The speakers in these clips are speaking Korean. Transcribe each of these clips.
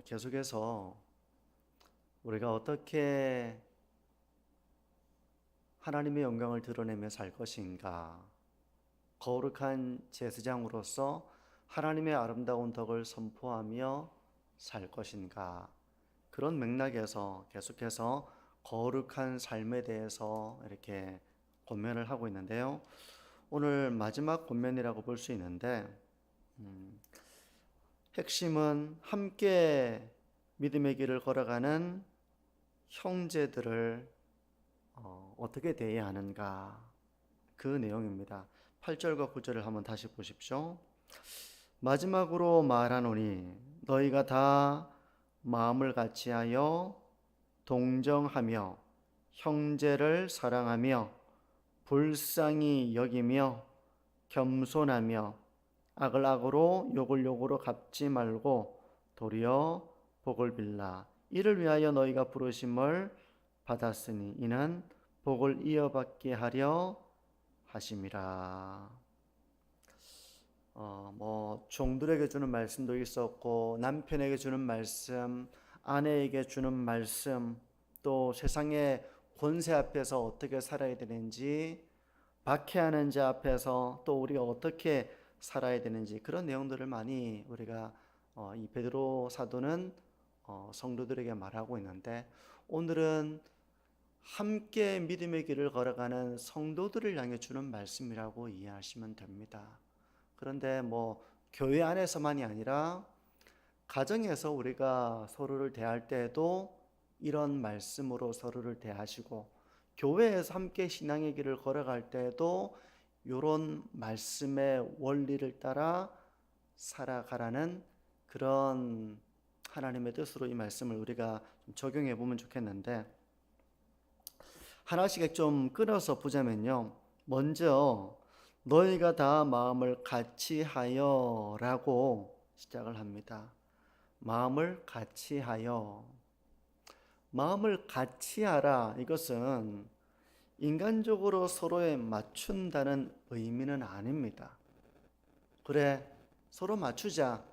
계속해서 우리가 어떻게 하나님의 영광을 드러내며 살 것인가, 거룩한 제사장으로서 하나님의 아름다운 덕을 선포하며 살 것인가, 그런 맥락에서 계속해서 거룩한 삶에 대해서 이렇게 권면을 하고 있는데요. 오늘 마지막 권면이라고 볼 수 있는데, 핵심은 함께 믿음의 길을 걸어가는 형제들을 어떻게 대해야 하는가, 그 내용입니다. 8절과 9절을 한번 다시 보십시오. 마지막으로 말하노니 너희가 다 마음을 같이하여 동정하며 형제를 사랑하며 불쌍히 여기며 겸손하며 악을 악으로 욕을 욕으로 갚지 말고 도리어 복을 빌라. 이를 위하여 너희가 부르심을 받았으니 이는 복을 이어받게 하려 하심이라. 종들에게 주는 말씀도 있었고, 남편에게 주는 말씀, 아내에게 주는 말씀, 또 세상의 권세 앞에서 어떻게 살아야 되는지, 박해하는 자 앞에서 또 우리가 어떻게 살아야 되는지, 그런 내용들을 많이 우리가 이 베드로 사도는 성도들에게 말하고 있는데, 오늘은 함께 믿음의 길을 걸어가는 성도들을 향해 주는 말씀이라고 이해하시면 됩니다. 그런데 교회 안에서만이 아니라 가정에서 우리가 서로를 대할 때에도 이런 말씀으로 서로를 대하시고, 교회에서 함께 신앙의 길을 걸어갈 때에도 이런 말씀의 원리를 따라 살아가라는 그런 하나님의 뜻으로 이 말씀을 우리가 좀 적용해 보면 좋겠는데, 하나씩 좀 끊어서 보자면요. 먼저 너희가 다 마음을 같이 하여 라고 시작을 합니다. 마음을 같이 하여. 마음을 같이 하라, 이것은 인간적으로 서로에 맞춘다는 의미는 아닙니다. 그래, 서로 맞추자.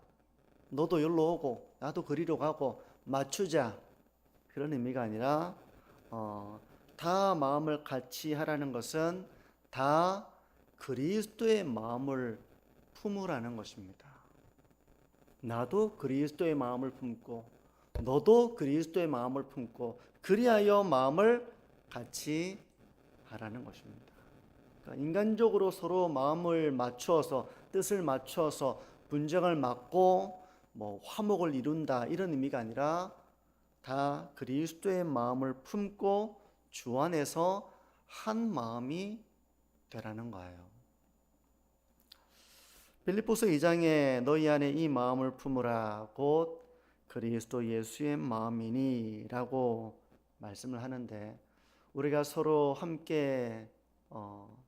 너도 여기로 오고 나도 그리로 가고 맞추자, 그런 의미가 아니라 다 마음을 같이 하라는 것은 다 그리스도의 마음을 품으라는 것입니다. 나도 그리스도의 마음을 품고 너도 그리스도의 마음을 품고, 그리하여 마음을 같이 하라는 것입니다. 그러니까 인간적으로 서로 마음을 맞추어서, 뜻을 맞추어서 분쟁을 막고 화목을 이룬다, 이런 의미가 아니라 다 그리스도의 마음을 품고 주 안에서 한 마음이 되라는 거예요. 빌립보서 2장에 너희 안에 이 마음을 품으라, 곧 그리스도 예수의 마음이니 라고 말씀을 하는데, 우리가 서로 함께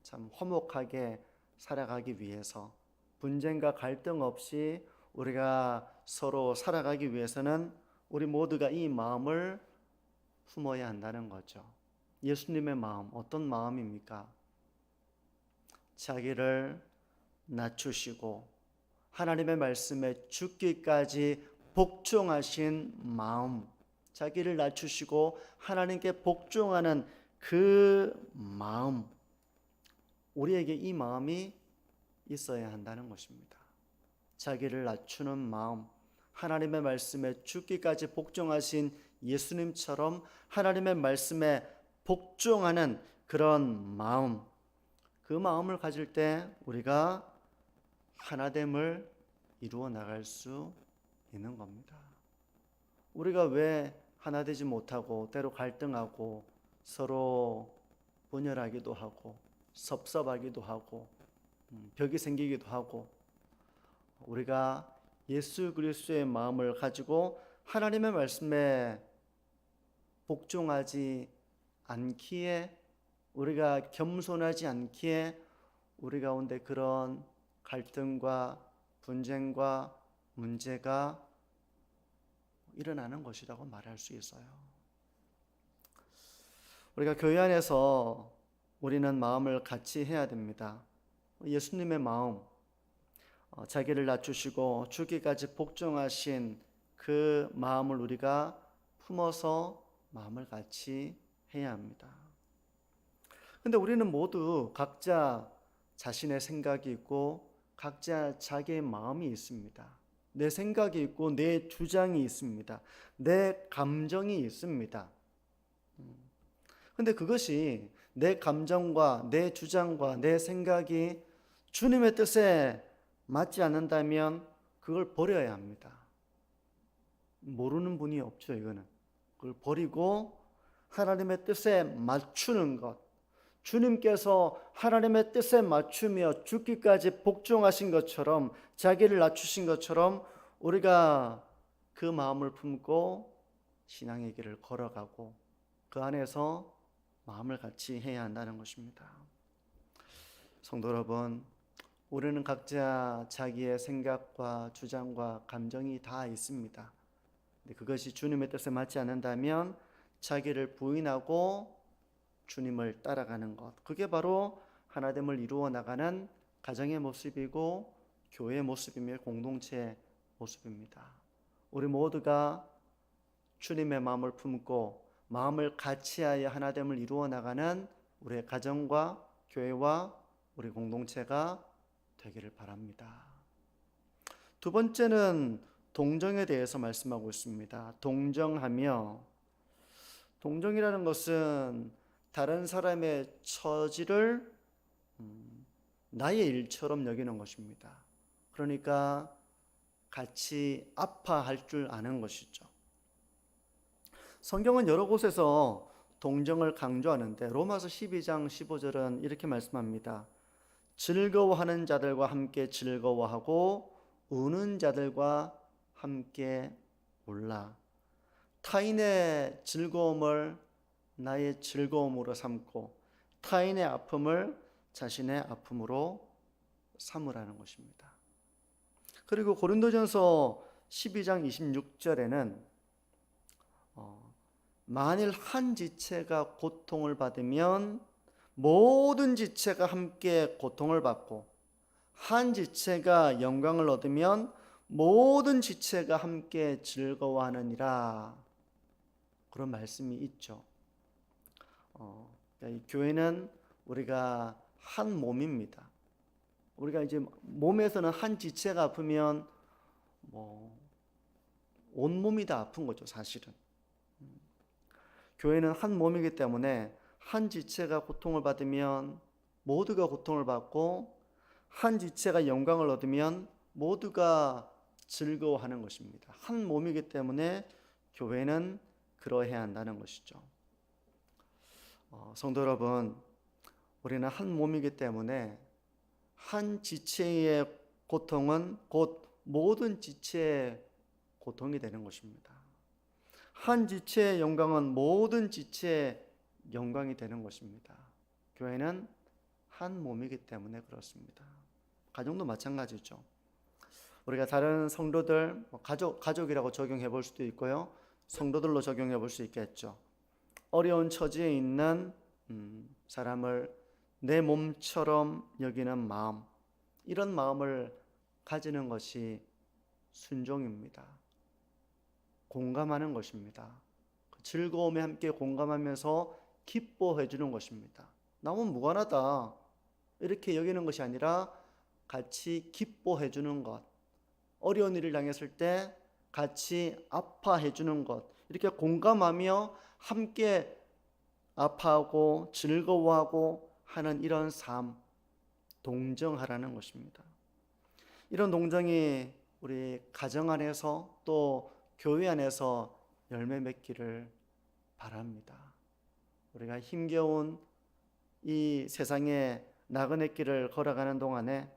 참 화목하게 살아가기 위해서, 분쟁과 갈등 없이 우리가 서로 살아가기 위해서는 우리 모두가 이 마음을 품어야 한다는 거죠. 예수님의 마음, 어떤 마음입니까? 자기를 낮추시고 하나님의 말씀에 죽기까지 복종하신 마음, 자기를 낮추시고 하나님께 복종하는 그 마음, 우리에게 이 마음이 있어야 한다는 것입니다. 자기를 낮추는 마음, 하나님의 말씀에 죽기까지 복종하신 예수님처럼 하나님의 말씀에 복종하는 그런 마음, 그 마음을 가질 때 우리가 하나됨을 이루어 나갈 수 있는 겁니다. 우리가 왜 하나 되지 못하고 때로 갈등하고 서로 분열하기도 하고 섭섭하기도 하고 벽이 생기기도 하고, 우리가 예수 그리스도의 마음을 가지고 하나님의 말씀에 복종하지 않기에, 우리가 겸손하지 않기에 우리 가운데 그런 갈등과 분쟁과 문제가 일어나는 것이라고 말할 수 있어요. 우리가 교회 안에서 우리는 마음을 같이 해야 됩니다. 예수님의 마음, 자기를 낮추시고 죽기까지 복종하신 그 마음을 우리가 품어서 마음을 같이 해야 합니다. 근데 우리는 모두 각자 자신의 생각이 있고 각자 자기의 마음이 있습니다. 내 생각이 있고 내 주장이 있습니다. 내 감정이 있습니다. 근데 그것이 내 감정과 내 주장과 내 생각이 주님의 뜻에 맞지 않는다면 그걸 버려야 합니다. 모르는 분이 없죠, 이거는. 그걸 버리고 하나님의 뜻에 맞추는 것. 주님께서 하나님의 뜻에 맞추며 죽기까지 복종하신 것처럼, 자기를 낮추신 것처럼 우리가 그 마음을 품고 신앙의 길을 걸어가고 그 안에서 마음을 같이 해야 한다는 것입니다. 성도 여러분, 우리는 각자 자기의 생각과 주장과 감정이 다 있습니다. 근데 그것이 주님의 뜻에 맞지 않는다면 자기를 부인하고 주님을 따라가는 것, 그게 바로 하나됨을 이루어 나가는 가정의 모습이고 교회의 모습이며 공동체의 모습입니다. 우리 모두가 주님의 마음을 품고 마음을 같이하여 하나됨을 이루어 나가는 우리의 가정과 교회와 우리 공동체가 되기를 바랍니다. 두 번째는 동정에 대해서 말씀하고 있습니다. 동정하며, 동정이라는 것은 다른 사람의 처지를 나의 일처럼 여기는 것입니다. 그러니까 같이 아파할 줄 아는 것이죠. 성경은 여러 곳에서 동정을 강조하는데 로마서 12장 15절은 이렇게 말씀합니다. 즐거워하는 자들과 함께 즐거워하고 우는 자들과 함께 울라. 타인의 즐거움을 나의 즐거움으로 삼고 타인의 아픔을 자신의 아픔으로 삼으라는 것입니다. 그리고 고린도전서 12장 26절에는 만일 한 지체가 고통을 받으면 모든 지체가 함께 고통을 받고 한 지체가 영광을 얻으면 모든 지체가 함께 즐거워하느니라, 그런 말씀이 있죠. 이 교회는 우리가 한 몸입니다. 우리가 이제 몸에서는 한 지체가 아프면 온몸이 다 아픈 거죠, 사실은. 교회는 한 몸이기 때문에 한 지체가 고통을 받으면 모두가 고통을 받고 한 지체가 영광을 얻으면 모두가 즐거워하는 것입니다. 한 몸이기 때문에 교회는 그러해야 한다는 것이죠. 성도 여러분, 우리는 한 몸이기 때문에 한 지체의 고통은 곧 모든 지체의 고통이 되는 것입니다. 한 지체의 영광은 모든 지체의 영광이 되는 것입니다. 교회는 한 몸이기 때문에 그렇습니다. 가정도 마찬가지죠. 우리가 다른 성도들, 가족이라고 적용해 볼 수도 있고요, 성도들로 적용해 볼 수 있겠죠. 어려운 처지에 있는 사람을 내 몸처럼 여기는 마음, 이런 마음을 가지는 것이 순종입니다. 공감하는 것입니다. 즐거움에 함께 공감하면서 기뻐해 주는 것입니다. 나는 무관하다 이렇게 여기는 것이 아니라 같이 기뻐해 주는 것, 어려운 일을 당했을 때 같이 아파해 주는 것, 이렇게 공감하며 함께 아파하고 즐거워하고 하는 이런 삶, 동정하라는 것입니다. 이런 동정이 우리 가정 안에서 또 교회 안에서 열매 맺기를 바랍니다. 우리가 힘겨운 이 세상의 나그네 길을 걸어가는 동안에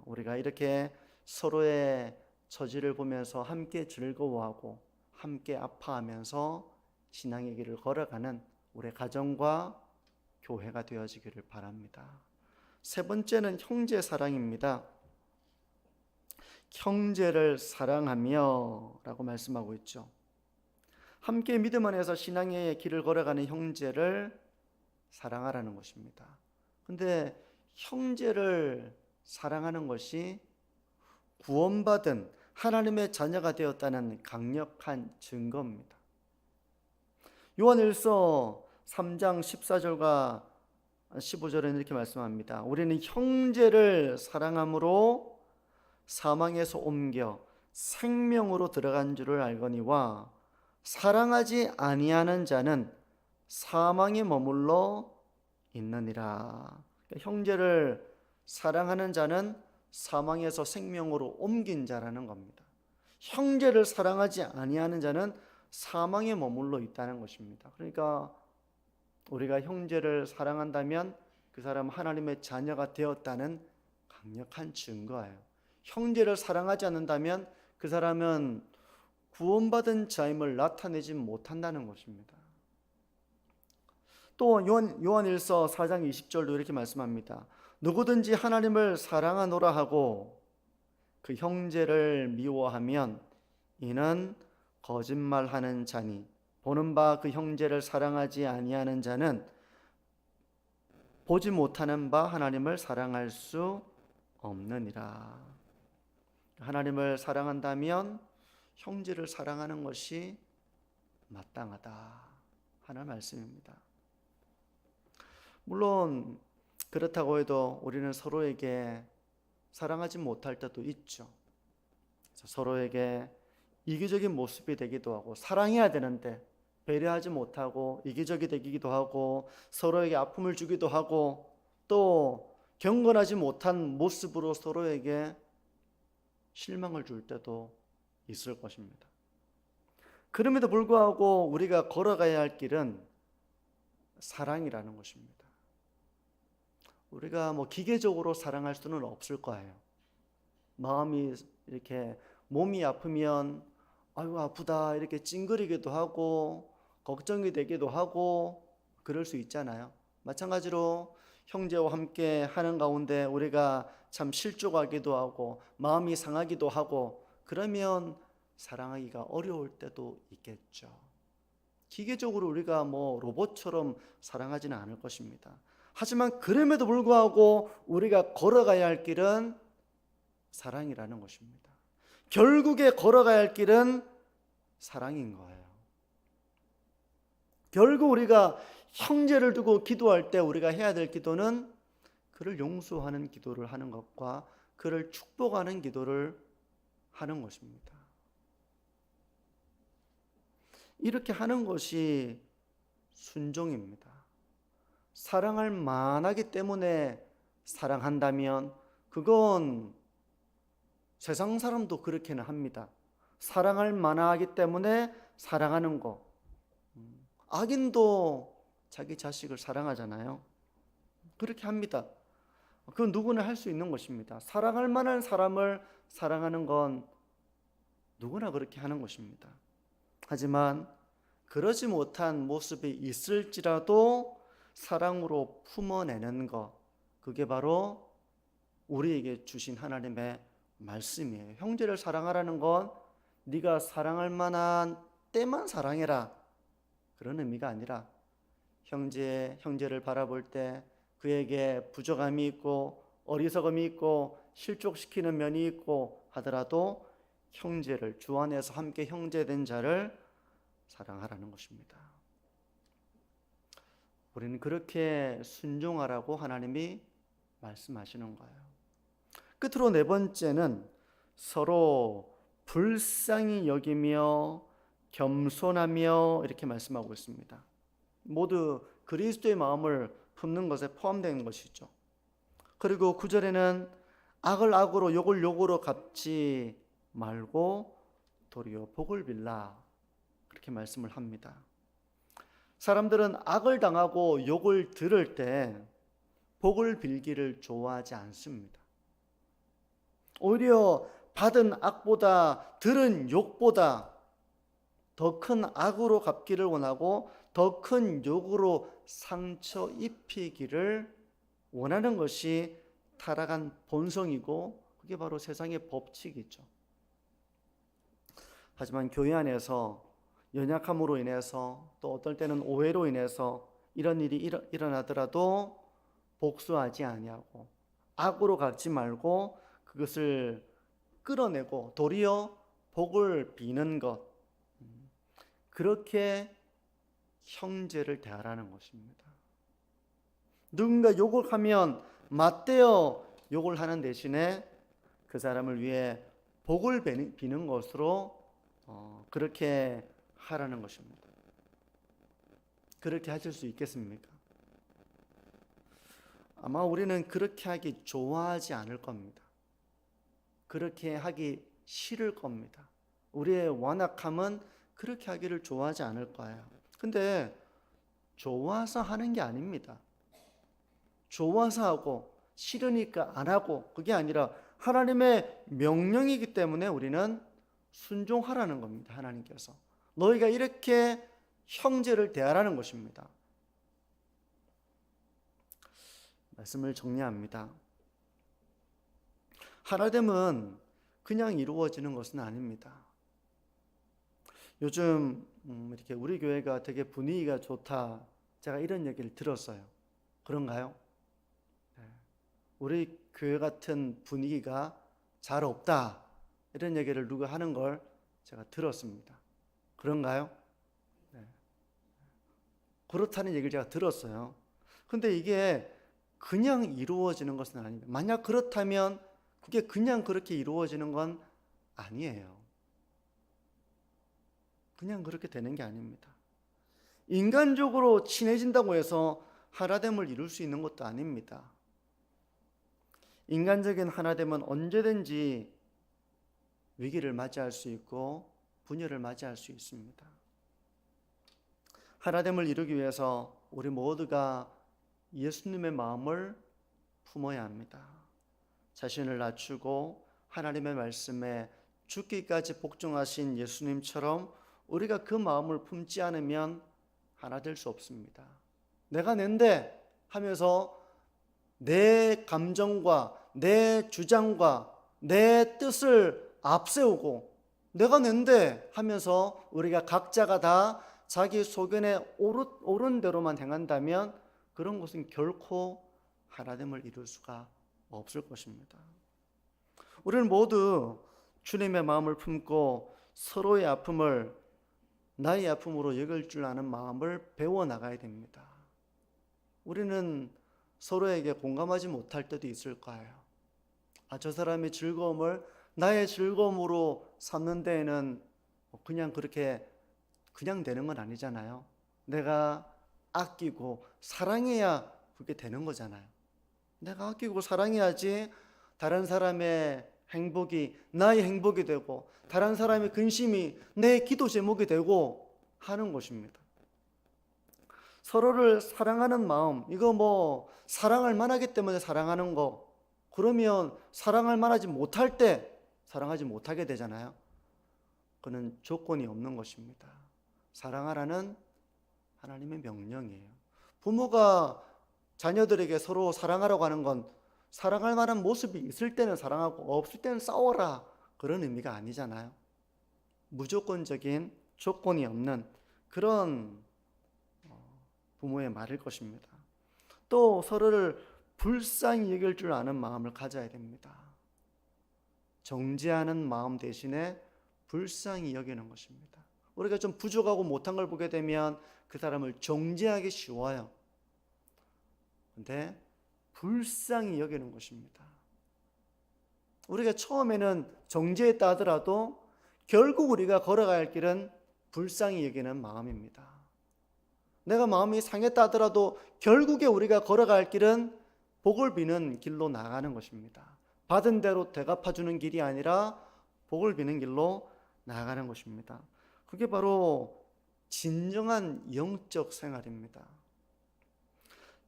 우리가 이렇게 서로의 처지를 보면서 함께 즐거워하고 함께 아파하면서 신앙의 길을 걸어가는 우리 가정과 교회가 되어지기를 바랍니다. 세 번째는 형제 사랑입니다. 형제를 사랑하며 라고 말씀하고 있죠. 함께 믿음 안에서 신앙의 길을 걸어가는 형제를 사랑하라는 것입니다. 근데 형제를 사랑하는 것이 구원받은 하나님의 자녀가 되었다는 강력한 증거입니다. 요한일서 3장 14절과 15절에는 이렇게 말씀합니다. 우리는 형제를 사랑함으로 사망에서 옮겨 생명으로 들어간 줄을 알거니와 사랑하지 아니하는 자는 사망에 머물러 있느니라. 형제를 사랑하는 자는 사망에서 생명으로 옮긴 자라는 겁니다. 형제를 사랑하지 아니하는 자는 사망에 머물러 있다는 것입니다. 그러니까 우리가 형제를 사랑한다면 그 사람은 하나님의 자녀가 되었다는 강력한 증거예요. 형제를 사랑하지 않는다면 그 사람은 구원받은 자임을 나타내지 못한다는 것입니다. 또 요한일서 4장 20절도 이렇게 말씀합니다. 누구든지 하나님을 사랑하노라 하고 그 형제를 미워하면 이는 거짓말하는 자니 보는 바 그 형제를 사랑하지 아니하는 자는 보지 못하는 바 하나님을 사랑할 수 없느니라. 하나님을 사랑한다면 형제를 사랑하는 것이 마땅하다 하는 말씀입니다. 물론 그렇다고 해도 우리는 서로에게 사랑하지 못할 때도 있죠. 서로에게 이기적인 모습이 되기도 하고, 사랑해야 되는데 배려하지 못하고 이기적이 되기도 하고, 서로에게 아픔을 주기도 하고, 또 경건하지 못한 모습으로 서로에게 실망을 줄 때도 있을 것입니다. 그럼에도 불구하고 우리가 걸어가야 할 길은 사랑이라는 것입니다. 우리가 기계적으로 사랑할 수는 없을 거예요. 마음이 이렇게 몸이 아프면 아유 아프다 이렇게 찡그리기도 하고 걱정이 되기도 하고 그럴 수 있잖아요. 마찬가지로 형제와 함께 하는 가운데 우리가 참 실족하기도 하고 마음이 상하기도 하고 그러면 사랑하기가 어려울 때도 있겠죠. 기계적으로 우리가 로봇처럼 사랑하지는 않을 것입니다. 하지만 그럼에도 불구하고 우리가 걸어가야 할 길은 사랑이라는 것입니다. 결국에 걸어가야 할 길은 사랑인 거예요. 결국 우리가 형제를 두고 기도할 때 우리가 해야 될 기도는 그를 용서하는 기도를 하는 것과 그를 축복하는 기도를 하는 것입니다. 이렇게 하는 것이 순종입니다. 사랑할 만하기 때문에 사랑한다면 그건 세상 사람도 그렇게는 합니다. 사랑할 만하기 때문에 사랑하는 거. 악인도 자기 자식을 사랑하잖아요. 그렇게 합니다. 그건 누구나 할 수 있는 것입니다. 사랑할 만한 사람을 사랑하는 건 누구나 그렇게 하는 것입니다. 하지만 그러지 못한 모습이 있을지라도 사랑으로 품어내는 것, 그게 바로 우리에게 주신 하나님의 말씀이에요. 형제를 사랑하라는 건 네가 사랑할 만한 때만 사랑해라 그런 의미가 아니라 형제를 바라볼 때 그에게 부족함이 있고 어리석음이 있고 실족시키는 면이 있고 하더라도 형제를 주 안에서 함께 형제된 자를 사랑하라는 것입니다. 우리는 그렇게 순종하라고 하나님이 말씀하시는 거예요. 끝으로 네 번째는 서로 불쌍히 여기며 겸손하며 이렇게 말씀하고 있습니다. 모두 그리스도의 마음을 품는 것에 포함된 것이죠. 그리고 9절에는 악을 악으로 욕을 욕으로 갚지 말고 도리어 복을 빌라 그렇게 말씀을 합니다. 사람들은 악을 당하고 욕을 들을 때 복을 빌기를 좋아하지 않습니다. 오히려 받은 악보다 들은 욕보다 더 큰 악으로 갚기를 원하고 더 큰 욕으로 상처 입히기를 원하는 것이 타락한 본성이고 그게 바로 세상의 법칙이죠. 하지만 교회 안에서 연약함으로 인해서 또 어떨 때는 오해로 인해서 이런 일이 일어나더라도 복수하지 아니하고 악으로 갚지 말고 그것을 끌어내고 도리어 복을 비는 것, 그렇게 형제를 대하라는 것입니다. 누군가 욕을 하면 맞대어 욕을 하는 대신에 그 사람을 위해 복을 비는 것으로 그렇게 하라는 것입니다. 그렇게 하실 수 있겠습니까? 아마 우리는 그렇게 하기 좋아하지 않을 겁니다. 그렇게 하기 싫을 겁니다. 우리의 완악함은 그렇게 하기를 좋아하지 않을 거예요. 근데 좋아서 하는 게 아닙니다. 좋아서 하고 싫으니까 안 하고, 그게 아니라 하나님의 명령이기 때문에 우리는 순종하라는 겁니다. 하나님께서 너희가 이렇게 형제를 대하라는 것입니다. 말씀을 정리합니다. 하나됨은 그냥 이루어지는 것은 아닙니다. 요즘 이렇게 우리 교회가 되게 분위기가 좋다, 제가 이런 얘기를 들었어요. 그런가요? 우리 교회 같은 분위기가 잘 없다, 이런 얘기를 누가 하는 걸 제가 들었습니다. 그런가요? 네. 그렇다는 얘기를 제가 들었어요. 근데 이게 그냥 이루어지는 것은 아닙니다. 만약 그렇다면 그게 그냥 그렇게 이루어지는 건 아니에요. 그냥 그렇게 되는 게 아닙니다. 인간적으로 친해진다고 해서 하나됨을 이룰 수 있는 것도 아닙니다. 인간적인 하나됨은 언제든지 위기를 맞이할 수 있고 분열을 맞이할 수 있습니다. 하나됨을 이루기 위해서 우리 모두가 예수님의 마음을 품어야 합니다. 자신을 낮추고 하나님의 말씀에 죽기까지 복종하신 예수님처럼 우리가 그 마음을 품지 않으면 하나 될 수 없습니다. 내가 낸데 하면서 내 감정과 내 주장과 내 뜻을 앞세우고 내가 낸데 하면서 우리가 각자가 다 자기 소견에 옳은 대로만 행한다면 그런 것은 결코 하나됨을 이룰 수가 없을 것입니다. 우리는 모두 주님의 마음을 품고 서로의 아픔을 나의 아픔으로 여길 줄 아는 마음을 배워나가야 됩니다. 우리는 서로에게 공감하지 못할 때도 있을 거예요. 저 사람의 즐거움을 나의 즐거움으로 삼는 데에는 그냥 그렇게 그냥 되는 건 아니잖아요. 내가 아끼고 사랑해야 그게 되는 거잖아요. 내가 아끼고 사랑해야지 다른 사람의 행복이 나의 행복이 되고 다른 사람의 근심이 내 기도 제목이 되고 하는 것입니다. 서로를 사랑하는 마음, 이거 사랑할 만하기 때문에 사랑하는 거, 그러면 사랑할 만하지 못할 때 사랑하지 못하게 되잖아요. 그는 조건이 없는 것입니다. 사랑하라는 하나님의 명령이에요. 부모가 자녀들에게 서로 사랑하라고 하는 건 사랑할 만한 모습이 있을 때는 사랑하고 없을 때는 싸워라, 그런 의미가 아니잖아요. 무조건적인 조건이 없는 그런 부모의 말일 것입니다. 또 서로를 불쌍히 여길 줄 아는 마음을 가져야 됩니다. 정죄하는 마음 대신에 불쌍히 여기는 것입니다. 우리가 좀 부족하고 못한 걸 보게 되면 그 사람을 정죄하기 쉬워요. 근데 불쌍히 여기는 것입니다. 우리가 처음에는 정죄했다 하더라도 결국 우리가 걸어가야 할 길은 불쌍히 여기는 마음입니다. 내가 마음이 상했다 하더라도 결국에 우리가 걸어가야 할 길은 복을 비는 길로 나가는 것입니다. 받은 대로 되갚아주는 길이 아니라 복을 비는 길로 나아가는 것입니다. 그게 바로 진정한 영적 생활입니다.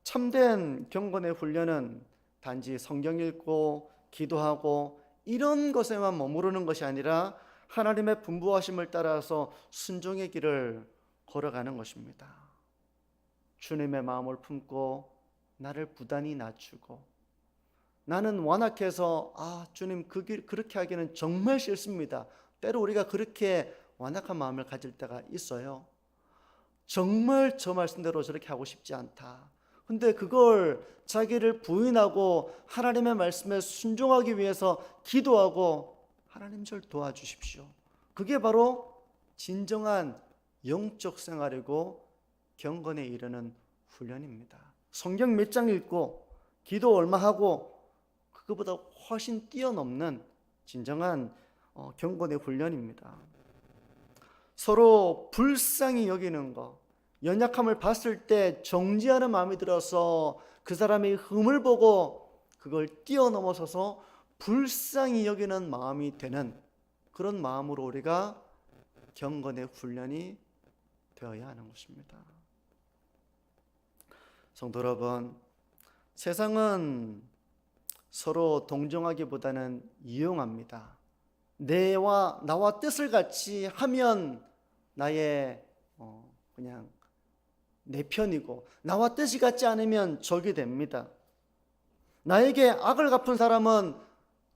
참된 경건의 훈련은 단지 성경 읽고 기도하고 이런 것에만 머무르는 것이 아니라 하나님의 분부하심을 따라서 순종의 길을 걸어가는 것입니다. 주님의 마음을 품고 나를 부단히 낮추고, 나는 완악해서 주님 그렇게 하기는 정말 싫습니다. 때로 우리가 그렇게 완악한 마음을 가질 때가 있어요. 정말 저 말씀대로 저렇게 하고 싶지 않다. 근데 그걸 자기를 부인하고 하나님의 말씀에 순종하기 위해서 기도하고 하나님 절 도와주십시오. 그게 바로 진정한 영적 생활이고 경건에 이르는 훈련입니다. 성경 몇 장 읽고 기도 얼마 하고 그거보다 훨씬 뛰어넘는 진정한 경건의 훈련입니다. 서로 불쌍히 여기는 것, 연약함을 봤을 때 정지하는 마음이 들어서 그 사람의 흠을 보고 그걸 뛰어넘어서서 불쌍히 여기는 마음이 되는 그런 마음으로 우리가 경건의 훈련이 되어야 하는 것입니다. 성도 여러분, 세상은 서로 동정하기보다는 이용합니다. 나와 뜻을 같이 하면 나의 그냥 내 편이고 나와 뜻이 같지 않으면 적이 됩니다. 나에게 악을 갚은 사람은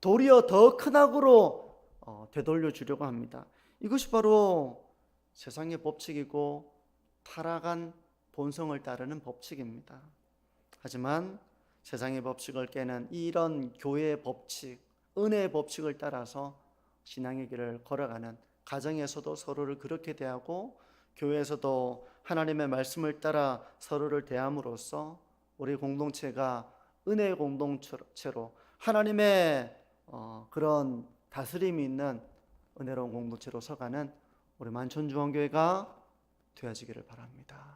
도리어 더 큰 악으로 되돌려 주려고 합니다. 이것이 바로 세상의 법칙이고 타락한 본성을 따르는 법칙입니다. 하지만 세상의 법칙을 깨는 이런 교회의 법칙, 은혜의 법칙을 따라서 신앙의 길을 걸어가는 가정에서도 서로를 그렇게 대하고 교회에서도 하나님의 말씀을 따라 서로를 대함으로써 우리 공동체가 은혜의 공동체로 하나님의 그런 다스림이 있는 은혜로운 공동체로 서가는 우리 만천중앙교회가 되어지기를 바랍니다.